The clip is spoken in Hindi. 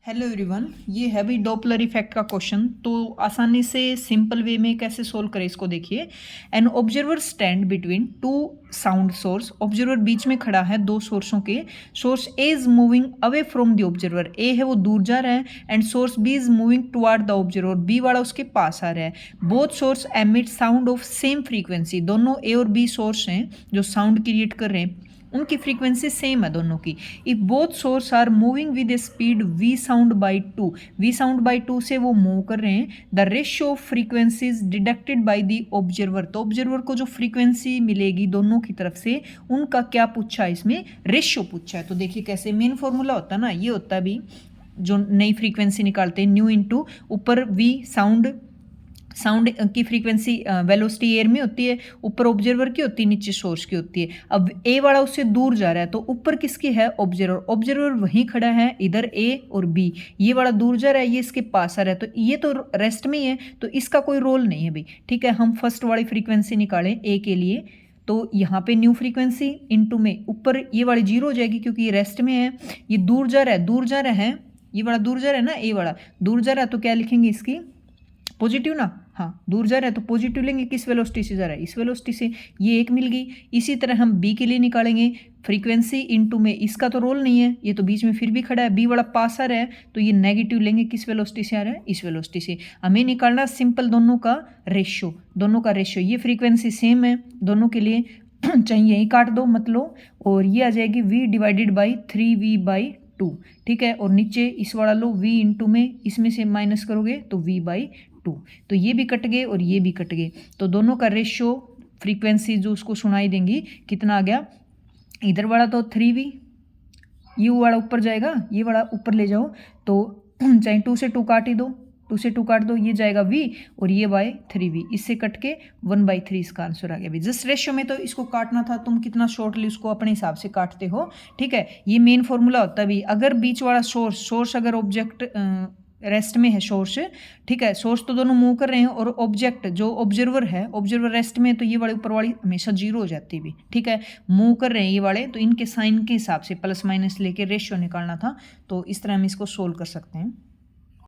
हेलो एवरीवन, ये है भाई डॉपलर इफेक्ट का क्वेश्चन। तो आसानी से सिंपल वे में कैसे सोल्व करें इसको देखिए। An observer stand between two sound source. Observer बीच में खड़ा है दो सोर्सों के। Source A is moving away from the observer, A है वो दूर जा रहा है, and source B is moving toward the observer, B वाला उसके पास आ रहा है। Both source emit sound of same frequency. दोनों ए और बी सोर्स हैं जो साउंड क्रिएट कर रहे हैं, उनकी फ्रीक्वेंसी सेम है दोनों की। If both source are moving with a speed V sound by two, V sound by two से वो मूव कर रहे हैं, the ratio of frequencies deducted by the observer. तो ऑब्जर्वर को जो फ्रीक्वेंसी मिलेगी दोनों की तरफ से, उनका क्या पूछा है, इसमें रेशियो पूछा है। तो देखिए कैसे मेन फॉर्मूला होता है ना, ये होता है भी जो नई फ्रीक्वेंसी निकालते हैं, न्यू इंटू ऊपर वी साउंड, साउंड की फ्रीक्वेंसी वेलोसिटी एयर में होती है, ऊपर ऑब्जर्वर की होती है, नीचे सोर्स की होती है। अब ए वाला उससे दूर जा रहा है तो ऊपर किसकी है, ऑब्जर्वर। ऑब्जर्वर वहीं खड़ा है, इधर ए और बी, ये वाला दूर जा रहा है, ये इसके पास आ रहा है, तो ये तो रेस्ट में ही है, तो इसका कोई रोल नहीं है भाई। ठीक है, हम फर्स्ट वाली फ्रीक्वेंसी निकालें ए के लिए, तो यहाँ पे न्यू फ्रीक्वेंसी इनटू में ऊपर ये वाली जीरो हो जाएगी क्योंकि ये रेस्ट में है, ये दूर जा रहा है, दूर जा रहा है, ये वाला दूर जा रहा है ना, ए वाला दूर जा रहा है, तो क्या लिखेंगे इसकी पॉजिटिव ना, हाँ दूर जा रहा है तो पॉजिटिव लेंगे। किस वेलोसिटी से जा रहा है, इस वेलोसिटी से, ये एक मिल गई। इसी तरह हम बी के लिए निकालेंगे फ्रीक्वेंसी इनटू में, इसका तो रोल नहीं है, ये तो बीच में फिर भी खड़ा है, बी वाला पास आ रहा है, तो ये नेगेटिव लेंगे। किस वेलोसिटी से आ रहा है, इस वेलोसिटी से। हमें निकालना सिंपल दोनों का रेशियो, दोनों का रेशियो। ये फ्रीक्वेंसी सेम है दोनों के लिए, चाहे यही काट दो मतलब, और ये आ जाएगी v डिवाइडेड बाई 3v/2। ठीक है, और नीचे इस वाला लो v इंटू में, इसमें से माइनस करोगे तो v/2। तो ये भी कट गए और ये भी कट गए, तो दोनों का रेशियो फ्रीक्वेंसी जो उसको सुनाई देंगी कितना आ गया, इधर वाला तो 3v, ये वाला ऊपर जाएगा, ये वाला ऊपर ले जाओ, तो चाहे 2 से 2 काट ही दो, 2 से 2 काट दो, ये जाएगा v और ये बाय 3v, इससे कट के 1/3 इसका आंसर आ गया भाई। जिस रेशियो में तो इसको काटना था, तुम कितना शॉर्टली उसको अपने हिसाब से काटते हो। ठीक है, ये मेन फॉर्मूला होता है भाई। अगर बीच वाला सोर्स अगर ऑब्जेक्ट रेस्ट में है, सोर्स, ठीक है, सोर्स तो दोनों मूव कर रहे हैं, और ऑब्जेक्ट जो ऑब्जर्वर है, ऑब्जर्वर रेस्ट में, तो ये वाले ऊपर वाली हमेशा जीरो हो जाती है भी। ठीक है, मूव कर रहे हैं ये वाले, तो इनके साइन के हिसाब से प्लस माइनस लेके रेशियो निकालना था। तो इस तरह हम इसको सोल्व कर सकते हैं।